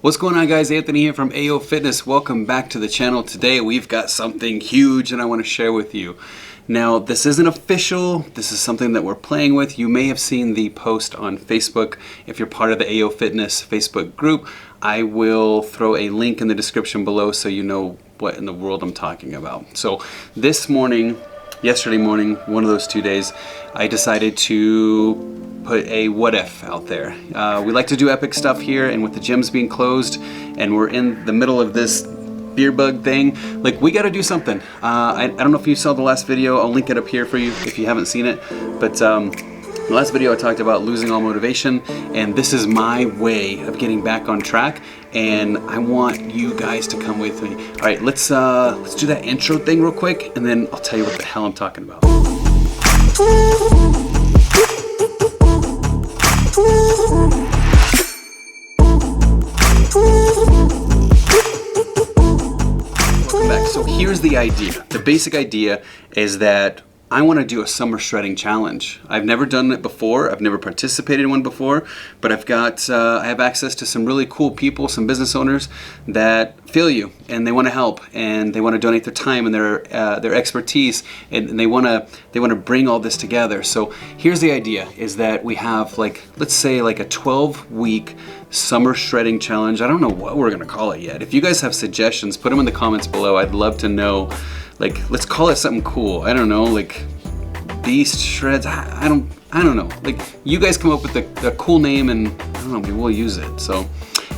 What's going on, guys? Anthony here from AO Fitness. Welcome back to the channel. Today we've got something huge and I want to share with you. Now, this isn't official. This is something that we're playing with. You may have seen the post on Facebook. If you're part of the AO Fitness Facebook group, I will throw a link in the description below so you know what in the world I'm talking about. So this morning, yesterday morning, one of those 2 days, I decided to put a what if out there. We like to do epic stuff here, and with the gyms being closed and we're in the middle of this beer bug thing, like, we got to do something. I don't know if you saw the last video. I'll link it up here for you if you haven't seen it, but the last video I talked about losing all motivation, and this is my way of getting back on track, and I want you guys to come with me. All right, let's do that intro thing real quick, and then I'll tell you what the hell I'm talking about. Welcome back. So here's the idea. The basic idea is that I want to do a summer shredding challenge. I've never done it before. I've never participated in one before, but I have access to some really cool people, some business owners that feel you and they want to help and they want to donate their time and their expertise, and they want to bring all this together. So here's the idea: is that we have, like, let's say like a 12-week summer shredding challenge. I don't know what we're gonna call it yet. If you guys have suggestions, put them in the comments below. I'd love to know. Like, let's call it something cool. I don't know, like Beast Shreds. I don't know. Like, you guys come up with a cool name, and I don't know, maybe we'll use it. So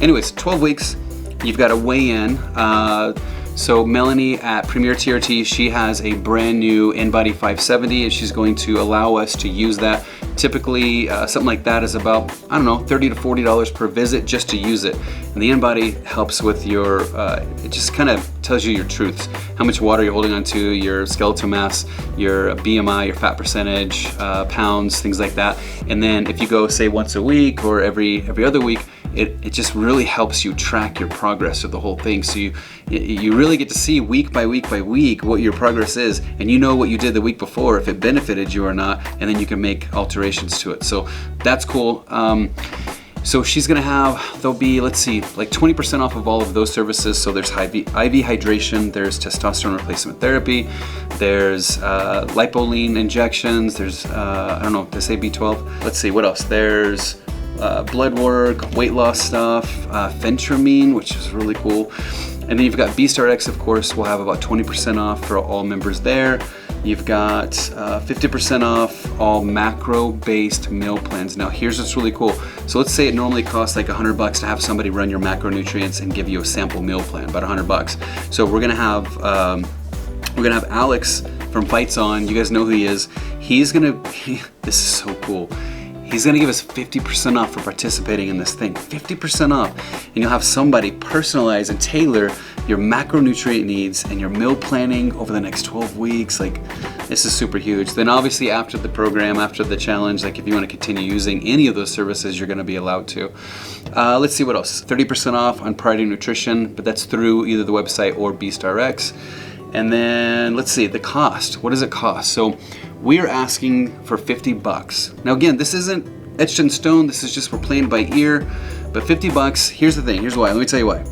anyways, 12 weeks, you've got to weigh in. So Melanie at Premier TRT, she has a brand new InBody 570, and she's going to allow us to use that. Typically, something like that is about, I don't know, $30 to $40 per visit just to use it. And the InBody helps with your, it just kind of tells you your truths. How much water you're holding onto, your skeletal mass, your BMI, your fat percentage, pounds, things like that. And then if you go, say, once a week or every other week, it just really helps you track your progress of the whole thing. So you really get to see week by week by week what your progress is, and you know what you did the week before, if it benefited you or not, and then you can make alterations to it. So that's cool. So she's gonna have, there'll be, let's see, like 20% off of all of those services. So there's IV hydration, there's testosterone replacement therapy, there's lipoline injections, there's, I don't know, did I say B12? Let's see, what else? There's blood work, weight loss stuff, phentermine, which is really cool. And then you've got BStarX, of course. We'll have about 20% off for all members there. You've got 50% off all macro-based meal plans. Now, here's what's really cool. So let's say it normally costs like $100 to have somebody run your macronutrients and give you a sample meal plan, about $100. So we're gonna have Alex from Fights On. You guys know who he is. He's gonna. This is so cool. He's gonna give us 50% off for participating in this thing. 50% off. And you'll have somebody personalize and tailor your macronutrient needs and your meal planning over the next 12 weeks. Like, this is super huge. Then obviously after the program, after the challenge, like, if you wanna continue using any of those services, you're gonna be allowed to. Let's see what else. 30% off on Priority Nutrition, but that's through either the website or BStarX. And then let's see, the cost. What does it cost? So we are asking for $50. Now again, this isn't etched in stone. This is just, we're playing by ear. But $50, here's the thing. Here's why. Let me tell you why.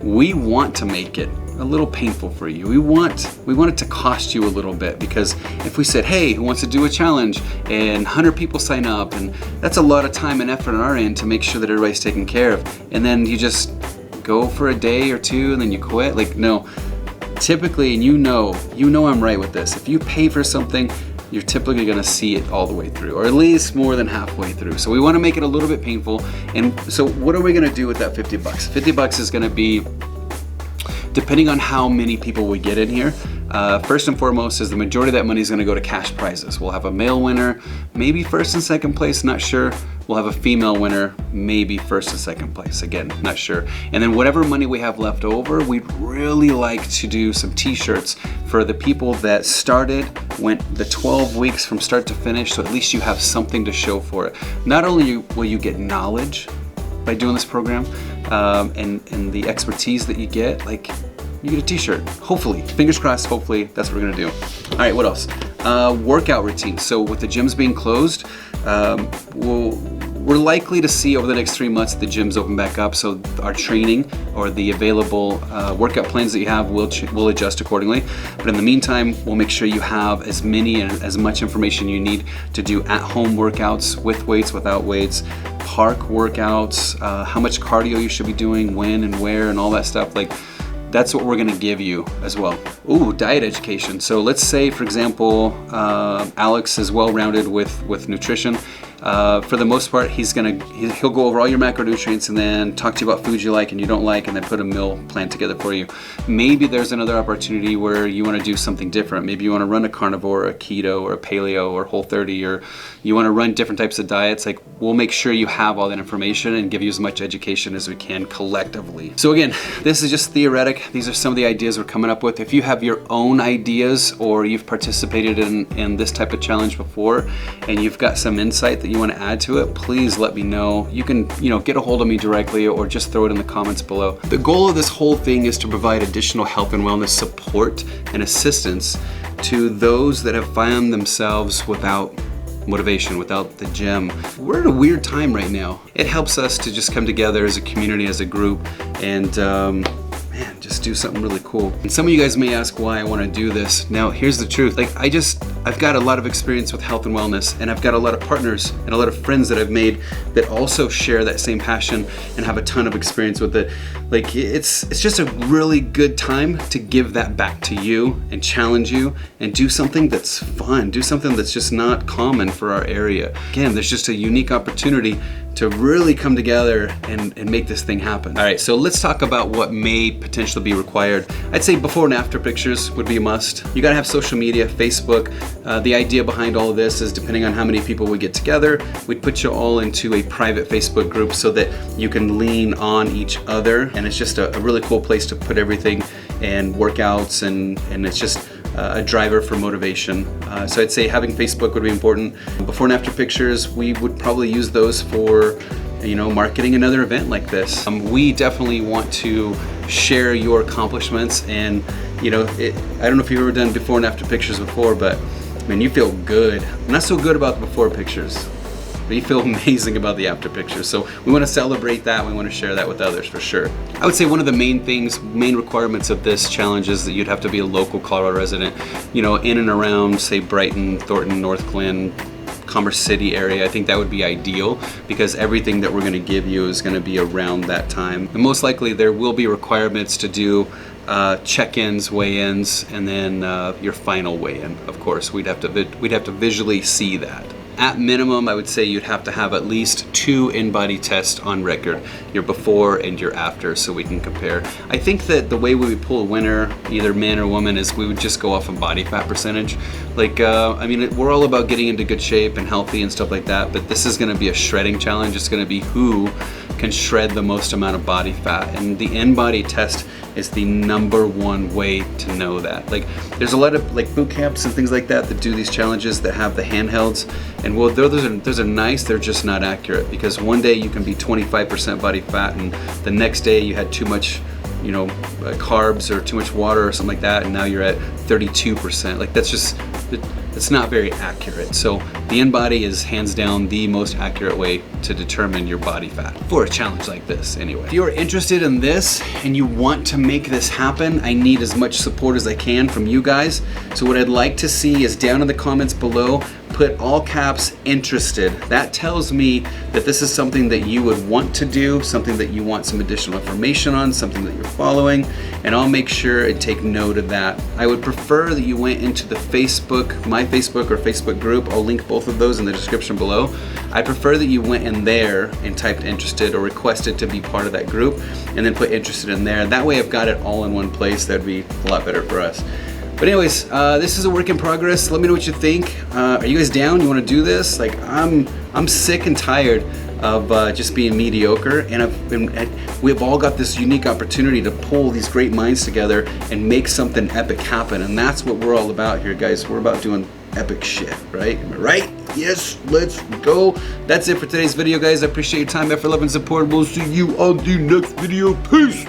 We want to make it a little painful for you. We want it to cost you a little bit, because if we said, hey, who wants to do a challenge, and 100 people sign up, and that's a lot of time and effort on our end to make sure that everybody's taken care of, and then you just go for a day or two and then you quit. Like, no. Typically, and you know I'm right with this, if you pay for something, you're typically gonna see it all the way through, or at least more than halfway through. So we wanna make it a little bit painful. And so what are we gonna do with that $50? $50 is gonna be, depending on how many people we get in here, first and foremost is the majority of that money is gonna go to cash prizes. We'll have a male winner, maybe first and second place, not sure. We'll have a female winner, maybe first and second place, again, not sure. And then whatever money we have left over, we'd really like to do some t-shirts for the people that went the 12 weeks from start to finish, so at least you have something to show for it. Not only will you get knowledge by doing this program, and the expertise that you get, like, you get a t-shirt, hopefully, fingers crossed, hopefully, that's what we're gonna do. All right, what else? Workout routine. So with the gyms being closed, we're likely to see over the next 3 months the gyms open back up, so our training or the available workout plans that you have will adjust accordingly. But in the meantime, we'll make sure you have as many and as much information you need to do at-home workouts with weights, without weights, park workouts, how much cardio you should be doing, when and where, and all that stuff. Like, that's what we're gonna give you as well. Ooh, diet education. So let's say, for example, Alex is well-rounded with nutrition. For the most part, he'll go over all your macronutrients and then talk to you about foods you like and you don't like, and then put a meal plan together for you. Maybe there's another opportunity where you want to do something different. Maybe you want to run a carnivore, or a keto, or a paleo, or Whole30, or you want to run different types of diets. Like, we'll make sure you have all that information and give you as much education as we can collectively. So again, this is just theoretic. These are some of the ideas we're coming up with. If you have your own ideas, or you've participated in this type of challenge before and you've got some insight that you want to add to it, please let me know. You can, get a hold of me directly or just throw it in the comments below. The goal of this whole thing is to provide additional health and wellness support and assistance to those that have found themselves without motivation, without the gym. We're in a weird time right now. It helps us to just come together as a community, as a group, and man, just do something really cool. And some of you guys may ask why I want to do this. Now, here's the truth. Like, I've got a lot of experience with health and wellness, and I've got a lot of partners and a lot of friends that I've made that also share that same passion and have a ton of experience with it. Like, it's just a really good time to give that back to you and challenge you and do something that's fun, do something that's just not common for our area. Again, there's just a unique opportunity to really come together and make this thing happen. All right, so let's talk about what may potentially be required. I'd say before and after pictures would be a must. You gotta have social media, Facebook. The idea behind all of this is, depending on how many people we get together, we'd put you all into a private Facebook group so that you can lean on each other, and it's just a really cool place to put everything and workouts, and it's just a driver for motivation. So I'd say having Facebook would be important. Before and after pictures, we would probably use those for marketing another event like this. We definitely want to share your accomplishments, and I don't know if you've ever done before and after pictures before, but man, you feel good. Not so good about the before pictures, but you feel amazing about the after pictures. So we want to celebrate that. We want to share that with others for sure. I would say one of the main requirements of this challenge is that you'd have to be a local Colorado resident, in and around, say, Brighton, Thornton, North Glen, Commerce City area. I think that would be ideal, because everything that we're going to give you is going to be around that time. And most likely there will be requirements to do check-ins, weigh-ins, and then your final weigh-in. Of course, we'd have to visually see that. At minimum, I would say you'd have to have at least 2 InBody tests on record, your before and your after, so we can compare. I think that the way we would pull a winner, either man or woman, is we would just go off of body fat percentage. Like, we're all about getting into good shape and healthy and stuff like that, but this is gonna be a shredding challenge. It's gonna be who can shred the most amount of body fat, and the InBody test is the #1 way to know that. Like, there's a lot of boot camps and things like that do these challenges that have the handhelds, and well, those are nice. They're just not accurate, because one day you can be 25% body fat, and the next day you had too much carbs or too much water or something like that, and now you're at 32%. Like, it's not very accurate. So the InBody is hands down the most accurate way to determine your body fat for a challenge like this anyway. If you're interested in this and you want to make this happen, I need as much support as I can from you guys. So what I'd like to see is, down in the comments below, put all caps interested. That tells me that this is something that you would want to do, something that you want some additional information on, something that you're following, and I'll make sure and take note of that. I would prefer that you went into the Facebook, my Facebook or Facebook group. I'll link both of those in the description below. I prefer that you went in there and typed interested or requested to be part of that group, and then put interested in there. That way I've got it all in one place. That'd be a lot better for us. But anyways, this is a work in progress. Let me know what you think. Are you guys down? You want to do this? Like, I'm sick and tired of just being mediocre, and we've all got this unique opportunity to pull these great minds together and make something epic happen, and that's what we're all about here, guys. We're about doing epic shit, right? Am I right? Yes, let's go. That's it for today's video, guys. I appreciate your time, effort, love, and support. We'll see you on the next video. Peace.